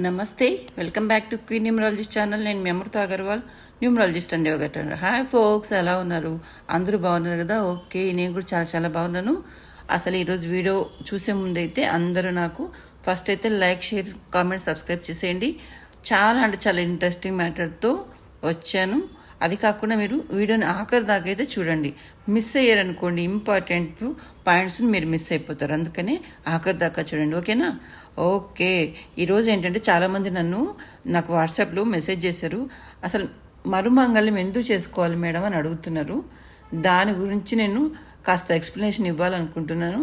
నమస్తే, welcome back to queen numerologist channel. నేను మీ అమృత Agarwal, numerologist అండి. ఒకటి హాయ్ ఫోక్స్, ఎలా ఉన్నారు? అందరూ బాగున్నారు కదా? ఓకే, నేను కూడా చాలా చాలా బాగున్నాను. అసలు ఈరోజు వీడియో చూసే ముందైతే అందరూ నాకు ఫస్ట్ అయితే లైక్, షేర్, కామెంట్, సబ్స్క్రైబ్ చేసేయండి. చాలా అంటే చాలా ఇంట్రెస్టింగ్ మ్యాటర్తో వచ్చాను. అది కాకుండా మీరు వీడియోని ఆఖరి దాకా అయితే చూడండి. మిస్ అయ్యారనుకోండి ఇంపార్టెంట్ పాయింట్స్ని మీరు మిస్ అయిపోతారు. అందుకని ఆఖరి దాకా చూడండి, ఓకేనా? ఓకే, ఈరోజు ఏంటంటే చాలామంది నాకు వాట్సాప్లో మెసేజ్ చేశారు. అసలు మరుమంగళం ఎందుకు చేసుకోవాలి మేడం అని అడుగుతున్నారు. దాని గురించి నేను కాస్త ఎక్స్ప్లెనేషన్ ఇవ్వాలనుకుంటున్నాను.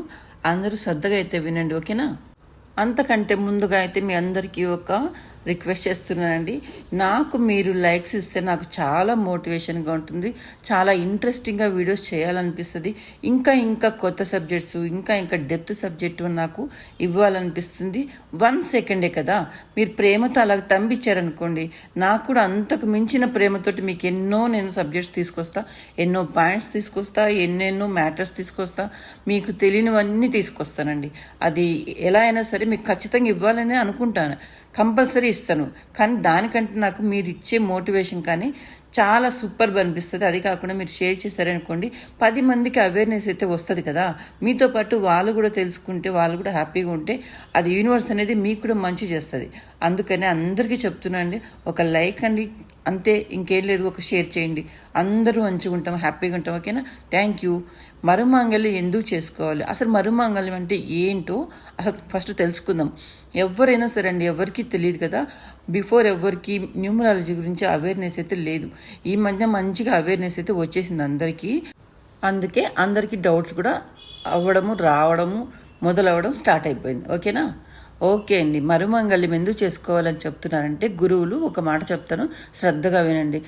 అందరూ శ్రద్ధగా అయితే వినండి, ఓకేనా? అంతకంటే ముందుగా అయితే మీ అందరికీ ఒక రిక్వెస్ట్ చేస్తున్నానండి. నాకు మీరు లైక్స్ ఇస్తే నాకు చాలా మోటివేషన్గా ఉంటుంది, చాలా ఇంట్రెస్టింగ్గా వీడియోస్ చేయాలనిపిస్తుంది. ఇంకా ఇంకా కొత్త సబ్జెక్ట్స్, ఇంకా ఇంకా డెప్త్ సబ్జెక్టు నాకు ఇవ్వాలనిపిస్తుంది. 1 సెకండే కదా, మీరు ప్రేమతో అలాగ తంబిచ్చారనుకోండి, నాకు కూడా అంతకు మించిన ప్రేమతోటి మీకు ఎన్నో నేను సబ్జెక్ట్స్ తీసుకొస్తా, ఎన్నో పాయింట్స్ తీసుకొస్తా, ఎన్నెన్నో మ్యాటర్స్ తీసుకొస్తా, మీకు తెలియనివన్నీ తీసుకొస్తానండి. అది ఎలా అయినా సరే మీకు ఖచ్చితంగా ఇవ్వాలని అనుకుంటాను, కంపల్సరీ ఇస్తాను. కానీ దానికంటే నాకు మీరు ఇచ్చే మోటివేషన్ కానీ చాలా సూపర్గా అనిపిస్తుంది. అది కాకుండా మీరు షేర్ చేశారనుకోండి, 10 మందికి అవేర్నెస్ అయితే వస్తుంది కదా. మీతో పాటు వాళ్ళు కూడా తెలుసుకుంటే, వాళ్ళు కూడా హ్యాపీగా ఉంటే అది యూనివర్స్ అనేది మీకు కూడా మంచి చేస్తుంది. అందుకని అందరికీ చెప్తున్నానండి, ఒక లైక్ అండి, అంతే, ఇంకేం లేదు. ఒక షేర్ చేయండి, అందరూ మంచిగా ఉంటాం, హ్యాపీగా ఉంటాం, ఓకేనా? Thank you. మరుమాంగల్యం ఎందుకు చేసుకోవాలి, అసలు మరుమాంగల్యం అంటే ఏంటో అసలు ఫస్ట్ తెలుసుకుందాం. ఎవరైనా సరే అండి, ఎవరికి తెలియదు కదా. బిఫోర్ ఎవరికి న్యూమరాలజీ గురించి అవేర్నెస్ అయితే లేదు. ఈ మధ్య మంచిగా అవేర్నెస్ అయితే వచ్చేసింది అందరికీ. అందుకే అందరికీ డౌట్స్ కూడా రావడము మొదలవడం స్టార్ట్ అయిపోయింది, ఓకేనా? ఓకే అండి, మరుమంగళ్యం ఎందుకు చేసుకోవాలని చెప్తున్నారంటే, గురువులు ఒక మాట చెప్తాను, శ్రద్ధగా వినండి.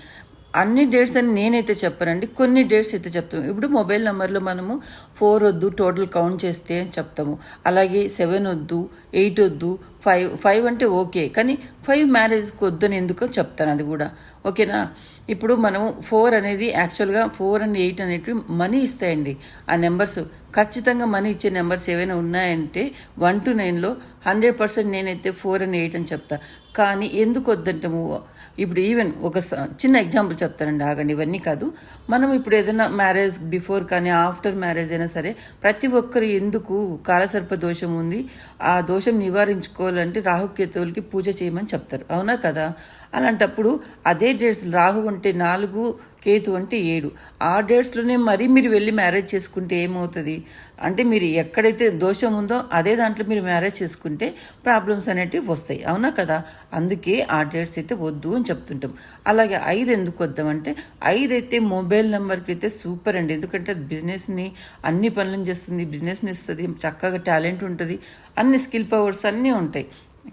అన్ని డేట్స్ అని నేనైతే చెప్పానండి, కొన్ని డేట్స్ అయితే చెప్తాము. ఇప్పుడు మొబైల్ నెంబర్లో మనము 4 వద్దు టోటల్ కౌంట్ చేస్తే అని చెప్తాము. అలాగే 7 వద్దు, 8 వద్దు, 5 అంటే ఓకే, కానీ 5 మ్యారేజ్కి వద్దని ఎందుకో చెప్తాను, అది కూడా ఓకేనా? ఇప్పుడు మనం 4 అనేది యాక్చువల్గా 4 అండ్ 8 అనేటివి మనీ ఇస్తాయండి. ఆ నెంబర్స్ ఖచ్చితంగా మనీ ఇచ్చే నెంబర్స్ ఏవైనా ఉన్నాయంటే 1 to 9లో 100% నేనైతే 4 and 8 అని చెప్తా. కానీ ఎందుకు వద్దంటాము? ఇప్పుడు ఈవెన్ ఒక చిన్న ఎగ్జాంపుల్ చెప్తానండి, ఆగండి. ఇవన్నీ కాదు, మనం ఇప్పుడు ఏదైనా మ్యారేజ్ బిఫోర్ కానీ ఆఫ్టర్ మ్యారేజ్ అయినా సరే ప్రతి ఒక్కరు ఎందుకు కాలసర్ప దోషం ఉంది, ఆ దోషం నివారించుకోవాలంటే రాహుకేతువులకి పూజ చేయమని చెప్తారు, అవునా కదా? అలాంటప్పుడు అదే డేట్స్, రాహు అంటే 4, కేతు అంటే 7, ఆ డేట్స్లోనే మరీ మీరు వెళ్ళి మ్యారేజ్ చేసుకుంటే ఏమవుతుంది అంటే, మీరు ఎక్కడైతే దోషం ఉందో అదే దాంట్లో మీరు మ్యారేజ్ చేసుకుంటే ప్రాబ్లమ్స్ అనేటివి వస్తాయి, అవునా కదా? అందుకే ఆ డేట్స్ అయితే వద్దు అని చెప్తుంటాం. అలాగే 5 ఎందుకు వద్దామంటే, 5 అయితే మొబైల్ నెంబర్కి అయితే సూపర్ అండి. ఎందుకంటే బిజినెస్ని, అన్ని పనులను చేస్తుంది, బిజినెస్ని ఇస్తుంది, చక్కగా టాలెంట్ ఉంటుంది, అన్ని స్కిల్ పవర్స్ అన్నీ ఉంటాయి.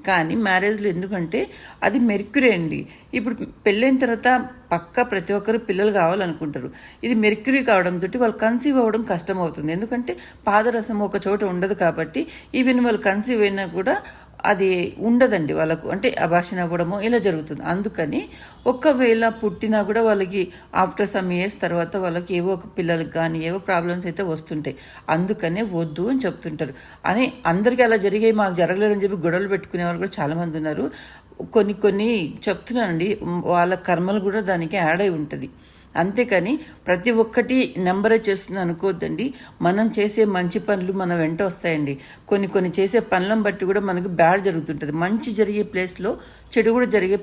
కానీ మ్యారేజ్లో ఎందుకంటే అది మెర్క్యూరీ అండి. ఇప్పుడు పెళ్ళైన తర్వాత పక్కా ప్రతి ఒక్కరు పిల్లలు కావాలనుకుంటారు. ఇది మెర్క్యూరీ కావడంతో వాళ్ళు కన్సీవ్ అవ్వడం కష్టం అవుతుంది. ఎందుకంటే పాదరసం ఒక చోట ఉండదు కాబట్టి ఈవెన్ వాళ్ళు కన్సీవ్ అయినా కూడా అది ఉండదండి వాళ్ళకు, అంటే అబార్షన్ అవ్వడము ఇలా జరుగుతుంది. అందుకని ఒకవేళ పుట్టినా కూడా వాళ్ళకి ఆఫ్టర్ సమ్ ఇయర్స్ తర్వాత వాళ్ళకి ఏవో ఒక పిల్లలకి కానీ ఏవో ప్రాబ్లమ్స్ అయితే వస్తుంటాయి. అందుకనే వద్దు అని చెప్తుంటారు. అని అందరికీ అలా జరిగాయి, మాకు జరగలేదని చెప్పి గొడవలు పెట్టుకునే వాళ్ళు కూడా చాలామంది ఉన్నారు. కొన్ని చెప్తున్నానండి, వాళ్ళ కర్మలు కూడా దానికి యాడ్ అయి ఉంటుంది. అంతేకాని ప్రతి ఒక్కటి నెంబరే చేస్తుంది అనుకోవద్దండి. మనం చేసే మంచి పనులు మన వెంట వస్తాయండి. కొన్ని చేసే పనులను బట్టి కూడా మనకు బ్యాడ్ జరుగుతుంటుంది. మంచి జరిగే ప్లేస్లో చెడు కూడా జరిగే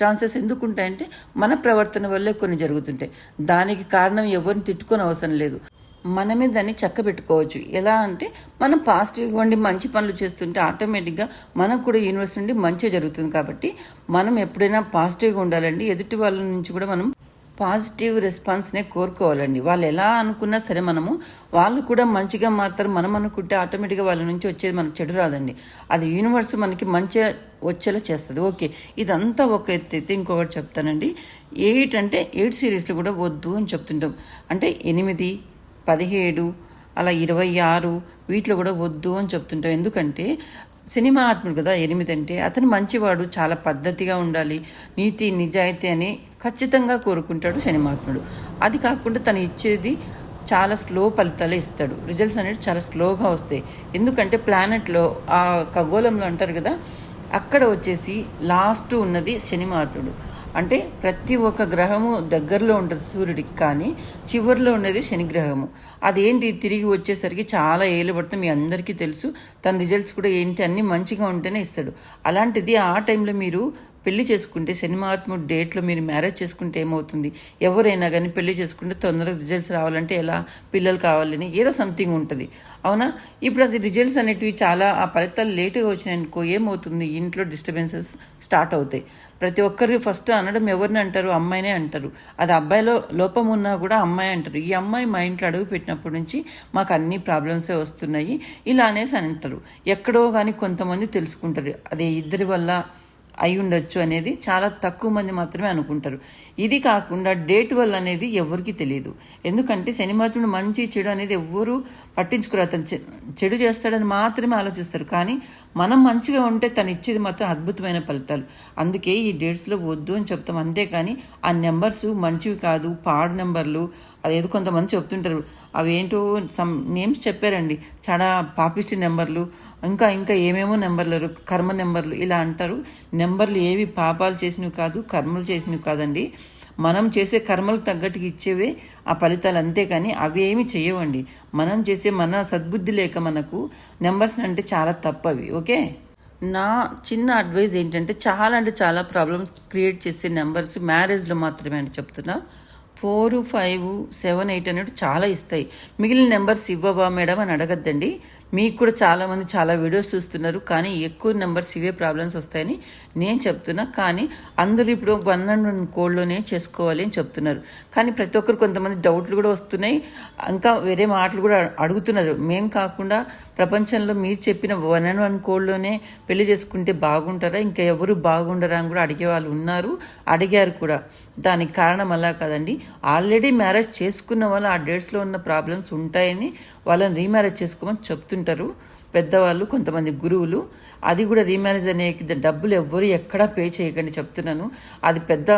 ఛాన్సెస్ ఎందుకు ఉంటాయంటే, మన ప్రవర్తన వల్లే కొన్ని జరుగుతుంటాయి. దానికి కారణం ఎవరిని తిట్టుకొని అవసరం లేదు, మనమే దాన్ని చక్క పెట్టుకోవచ్చు. ఎలా అంటే, మనం పాజిటివ్గా ఉండి మంచి పనులు చేస్తుంటే ఆటోమేటిక్గా మనకు కూడా యూనివర్స్ నుండి మంచి జరుగుతుంది. కాబట్టి మనం ఎప్పుడైనా పాజిటివ్గా ఉండాలండి. ఎదుటి వాళ్ళ నుంచి కూడా మనం పాజిటివ్ రెస్పాన్స్నే కోరుకోవాలండి. వాళ్ళు ఎలా అనుకున్నా సరే వాళ్ళు కూడా మంచిగా మాత్రం మనం అనుకుంటే ఆటోమేటిక్గా వాళ్ళ నుంచి వచ్చేది మనకు చెడు రాదండి. అది యూనివర్స్ మనకి మంచిగా వచ్చేలా చేస్తుంది. ఓకే, ఇదంతా ఒక ఎత్తు అయితే ఇంకొకటి చెప్తానండి. 8 అంటే 8 సిరీస్లో కూడా వద్దు అని చెప్తుంటాం. అంటే 8, 17 అలా 26 వీటిలో కూడా వద్దు అని చెప్తుంటాం. ఎందుకంటే సినిమా ఆత్ముడు కదా 8 అంటే, అతను మంచివాడు, చాలా పద్ధతిగా ఉండాలి, నీతి నిజాయితీ అని ఖచ్చితంగా కోరుకుంటాడు సినిమాత్ముడు. అది కాకుండా తను ఇచ్చేది చాలా స్లో ఫలితాలే ఇస్తాడు. రిజల్ట్స్ అనేవి చాలా స్లోగా వస్తాయి. ఎందుకంటే ప్లానెట్లో ఆ ఖగోళంలో అంటారు కదా, అక్కడ వచ్చేసి లాస్ట్ ఉన్నది శని మహాత్ముడు. అంటే ప్రతి ఒక్క గ్రహము దగ్గరలో ఉంటుంది సూర్యుడికి, కానీ చివరిలో ఉన్నది శని గ్రహము. అదేంటి తిరిగి వచ్చేసరికి చాలా ఏళ్ళు పడుతుంది, మీ అందరికీ తెలుసు. తన రిజల్ట్స్ కూడా ఏంటి అన్నీ మంచిగా ఉంటేనే ఇస్తాడు. అలాంటిది ఆ టైంలో మీరు పెళ్లి చేసుకుంటే, శని మహాత్ముడు డేట్లో మీరు మ్యారేజ్ చేసుకుంటే ఏమవుతుంది? ఎవరైనా కానీ పెళ్లి చేసుకుంటే తొందరగా రిజల్ట్స్ రావాలంటే ఎలా, పిల్లలు కావాలని ఏదో సంథింగ్ ఉంటుంది, అవునా? ఇప్పుడు అది రిజల్ట్స్ అనేటివి చాలా ఆ ఫలితాలు లేటుగా వచ్చినాయనుకో ఏమవుతుంది? ఇంట్లో డిస్టర్బెన్సెస్ స్టార్ట్ అవుతాయి. ప్రతి ఒక్కరికి ఫస్ట్ అనడం ఎవరిని అంటారు? అమ్మాయినే అంటారు. అది అబ్బాయిలో లోపం ఉన్నా కూడా అమ్మాయి అంటారు. ఈ అమ్మాయి మా ఇంట్లో అడుగు పెట్టినప్పటి నుంచి మాకు అన్ని ప్రాబ్లమ్సే వస్తున్నాయి ఇలా అనేసి అని అంటారు. ఎక్కడో కానీ కొంతమంది తెలుసుకుంటారు అదే ఇద్దరి వల్ల అయి ఉండొచ్చు అనేది చాలా తక్కువ మంది మాత్రమే అనుకుంటారు. ఇది కాకుండా డేట్ వల్ల అనేది ఎవరికి తెలియదు. ఎందుకంటే శని మహాత్ముడు మంచి చెడు అనేది ఎవ్వరూ పట్టించుకోరు. అతను చెడు చేస్తాడని మాత్రమే ఆలోచిస్తారు. కానీ మనం మంచిగా ఉంటే తను ఇచ్చేది మాత్రం అద్భుతమైన ఫలితాలు. అందుకే ఈ డేట్స్లో వద్దు అని చెప్తాం. అంతేకాని ఆ నెంబర్స్ మంచివి కాదు, పాడు నెంబర్లు అదేదో కొంతమంది చెప్తుంటారు, అవేంటో సమ్ నేమ్స్ చెప్పారండి, చాలా పాపిస్టి నెంబర్లు, ఇంకా ఇంకా ఏమేమో నెంబర్లు, కర్మ నెంబర్లు ఇలా అంటారు. నెంబర్లు ఏవి పాపాలు చేసినవి కాదు, కర్మలు చేసినవి కాదండి. మనం చేసే కర్మలకు తగ్గట్టుగా ఇచ్చేవే ఆ ఫలితాలు, అంతేకాని అవి ఏమి చేయవండి. మనం చేసే మన సద్బుద్ధి లేక మనకు నెంబర్స్ అంటే చాలా తప్పవి. ఓకే, నా చిన్న అడ్వైజ్ ఏంటంటే చాలా ప్రాబ్లమ్స్ క్రియేట్ చేసే నెంబర్స్ మ్యారేజ్లో మాత్రమే అని చెప్తున్నా. 4, 5, 7, 8 అనేవి చాలా ఇస్తాయి. మిగిలిన నెంబర్స్ ఇవ్వవా మేడం అని అడగద్దండి. మీకు కూడా చాలామంది చాలా వీడియోస్ చూస్తున్నారు, కానీ ఎక్కువ నెంబర్స్ ఇవే ప్రాబ్లమ్స్ వస్తాయని నేను చెప్తున్నా. కానీ అందరూ ఇప్పుడు 101 కోడ్లోనే చేసుకోవాలి అని చెప్తున్నారు. కానీ ప్రతి ఒక్కరు కొంతమంది డౌట్లు కూడా వస్తున్నాయి, ఇంకా వేరే మాటలు కూడా అడుగుతున్నారు. మేం కాకుండా ప్రపంచంలో మీరు చెప్పిన 101 కోడ్లోనే పెళ్లి చేసుకుంటే బాగుంటారా, ఇంకా ఎవరు బాగుండరా అని కూడా అడిగే వాళ్ళు ఉన్నారు, అడిగారు కూడా. దానికి కారణం అలా కాదండి, ఆల్రెడీ మ్యారేజ్ చేసుకున్న వాళ్ళు ఆ డేట్స్లో ఉన్న ప్రాబ్లమ్స్ ఉంటాయని వాళ్ళని రీమ్యారేజ్ చేసుకోమని చెప్తుంటారు పెద్దవాళ్ళు, కొంతమంది గురువులు. అది కూడా రీమ్యారేజ్ అనే డబ్బులు ఎవ్వరు ఎక్కడా పే చేయకండి చెప్తున్నాను. అది పెద్ద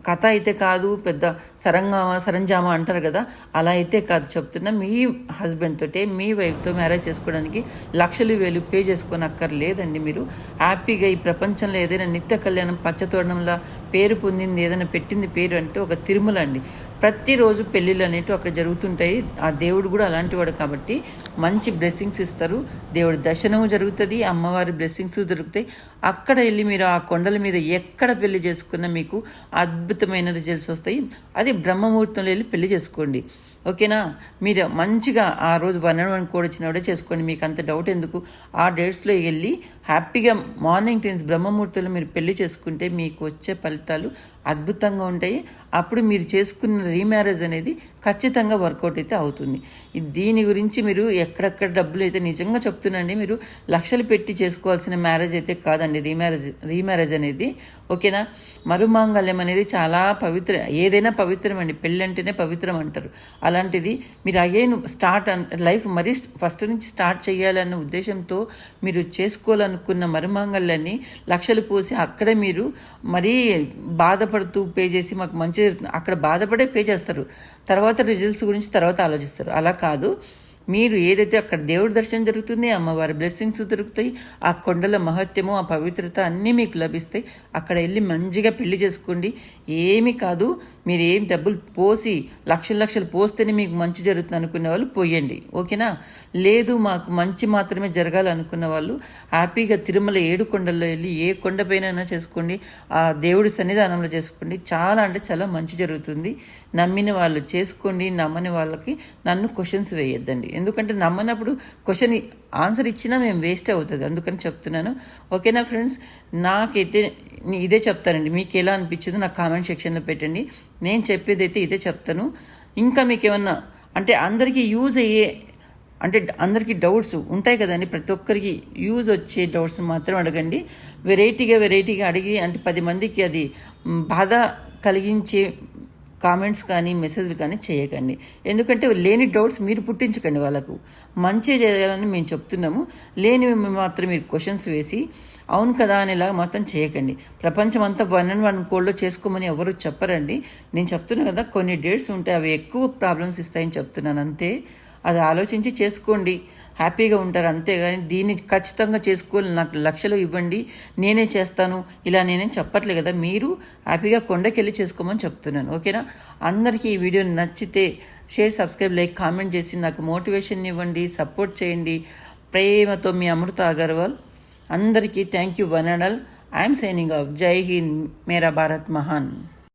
కథ అయితే కాదు, పెద్ద సరంజామా అంటారు కదా, అలా అయితే కాదు చెప్తున్నా. మీ హస్బెండ్ తోటే మీ వైఫ్తో మ్యారేజ్ చేసుకోవడానికి లక్షలు వేలు పే చేసుకొని అక్కర్లేదండి. మీరు హ్యాపీగా ఈ ప్రపంచంలో ఏదైనా నిత్య కళ్యాణం పచ్చతోరణంలా పేరు పొందింది, ఏదైనా పెట్టింది పేరు అంటే ఒక తిరుమల అండి. ప్రతిరోజు పెళ్ళిళ్ళు అనేవి అక్కడ జరుగుతుంటాయి. ఆ దేవుడు కూడా అలాంటి వాడు కాబట్టి మంచి బ్లెస్సింగ్స్ ఇస్తారు. దేవుడి దర్శనము జరుగుతుంది, అమ్మవారి బ్లెస్సింగ్స్ దొరుకుతాయి. అక్కడ వెళ్ళి మీరు ఆ కొండల మీద ఎక్కడ పెళ్లి చేసుకున్నా మీకు అద్భుతమైన రిజల్ట్స్ వస్తాయి. అది బ్రహ్మముహూర్తంలో వెళ్ళి పెళ్లి చేసుకోండి, ఓకేనా? మీరు మంచిగా ఆ రోజు 101 కోడ్ వచ్చినప్పుడే చేసుకోండి, మీకు అంత డౌట్ ఎందుకు? ఆ డేట్స్లో వెళ్ళి హ్యాపీగా మార్నింగ్ టైమ్స్ బ్రహ్మముహూర్తంలో మీరు పెళ్లి చేసుకుంటే మీకు వచ్చే ఫలితాలు అద్భుతంగా ఉంటాయి. అప్పుడు మీరు చేసుకున్న రీమ్యారేజ్ అనేది ఖచ్చితంగా వర్కౌట్ అయితే అవుతుంది. దీని గురించి మీరు ఎక్కడెక్కడ డబ్బులు అయితే నిజంగా చెప్తున్నాండి, మీరు లక్షలు పెట్టి చేసుకోవాల్సిన మ్యారేజ్ అయితే కాదండి రీమ్యారేజ్ అనేది, ఓకేనా? మరుమాంగళ్యం అనేది చాలా పవిత్ర, ఏదైనా పవిత్రం అండి, పెళ్ళి అంటేనే పవిత్రం అంటారు. అలాంటిది మీరు అగైన్ లైఫ్ మరీ ఫస్ట్ నుంచి స్టార్ట్ చేయాలన్న ఉద్దేశంతో మీరు చేసుకోవాలనుకున్న మరుమాంగళ్యాన్ని లక్షలు పోసి అక్కడే మీరు మరీ బాధపడుతూ పే చేసి మాకు మంచి, అక్కడ బాధపడే పే చేస్తారు, తర్వాత రిజల్ట్స్ గురించి తర్వాత ఆలోచిస్తారు. అలా కాదు, మీరు ఏదైతే అక్కడ దేవుడి దర్శనం జరుగుతుంది, అమ్మవారి బ్లెస్సింగ్స్ దొరుకుతాయి, ఆ కొండల మహత్యము, ఆ పవిత్రత అన్నీ మీకు లభిస్తాయి. అక్కడ వెళ్ళి మంచిగా పెళ్లి చేసుకోండి. ఏమీ కాదు, మీరు ఏం డబ్బులు పోసి లక్షలు పోస్తేనే మీకు మంచి జరుగుతుంది అనుకునే వాళ్ళు పోయండి, ఓకేనా? లేదు మాకు మంచి మాత్రమే జరగాలనుకున్న వాళ్ళు హ్యాపీగా తిరుమల 7 కొండల్లో వెళ్ళి ఏ కొండపైన చేసుకోండి, ఆ దేవుడి సన్నిధానంలో చేసుకోండి. చాలా అంటే చాలా మంచి జరుగుతుంది. నమ్మిన వాళ్ళు చేసుకోండి, నమ్మని వాళ్ళకి నన్ను క్వశ్చన్స్ వేయొద్దండి. ఎందుకంటే నమ్మనప్పుడు క్వశ్చన్ ఆన్సర్ ఇచ్చినా మేము వేస్ట్ అవుతుంది, అందుకని చెప్తున్నాను, ఓకేనా ఫ్రెండ్స్? నాకైతే ఇదే చెప్తానండి. మీకు ఎలా అనిపించిందో నాకు కామెంట్ సెక్షన్లో పెట్టండి. నేను చెప్పేది అయితే ఇదే చెప్తాను. ఇంకా మీకు ఏమన్నా అంటే అందరికీ యూజ్ అయ్యే, అంటే అందరికీ డౌట్స్ ఉంటాయి కదండి, ప్రతి ఒక్కరికి యూజ్ వచ్చే డౌట్స్ మాత్రం అడగండి. వెరైటీగా అడిగి అంటే 10 మందికి అది బాధ కలిగించే కామెంట్స్ కానీ మెసేజ్లు కానీ చేయకండి. ఎందుకంటే లేని డౌట్స్ మీరు పుట్టించకండి, వాళ్ళకు మంచి చేయాలని మేము చెప్తున్నాము. లేనివి మాత్రం మీరు క్వశ్చన్స్ వేసి అవును కదా అనేలాగా మాత్రం చేయకండి. ప్రపంచం అంతా 101 కోడ్లో చేసుకోమని ఎవరు చెప్పరండి. నేను చెప్తున్నాను కదా, కొన్ని డేట్స్ ఉంటాయి, అవి ఎక్కువ ప్రాబ్లమ్స్ ఇస్తాయని చెప్తున్నాను అంతే. అది ఆలోచించి చేసుకోండి, హ్యాపీగా ఉంటారు. అంతేగాని దీన్ని ఖచ్చితంగా చేసుకోవాలి, నాకు లక్షలు ఇవ్వండి నేనే చేస్తాను ఇలా నేనేం చెప్పట్లేదు కదా. మీరు హ్యాపీగా కొండకెళ్ళి చేసుకోమని చెప్తున్నాను. ఓకేనా? అందరికీ ఈ వీడియో నచ్చితే షేర్, సబ్స్క్రైబ్, లైక్, కామెంట్ చేసి నాకు మోటివేషన్ ఇవ్వండి, సపోర్ట్ చేయండి. ప్రేమతో మీ అమృత అగర్వాల్. అందరికీ thank you. One and all. I'm signing off. జై హింద్. మేరా భారత్ మహాన్.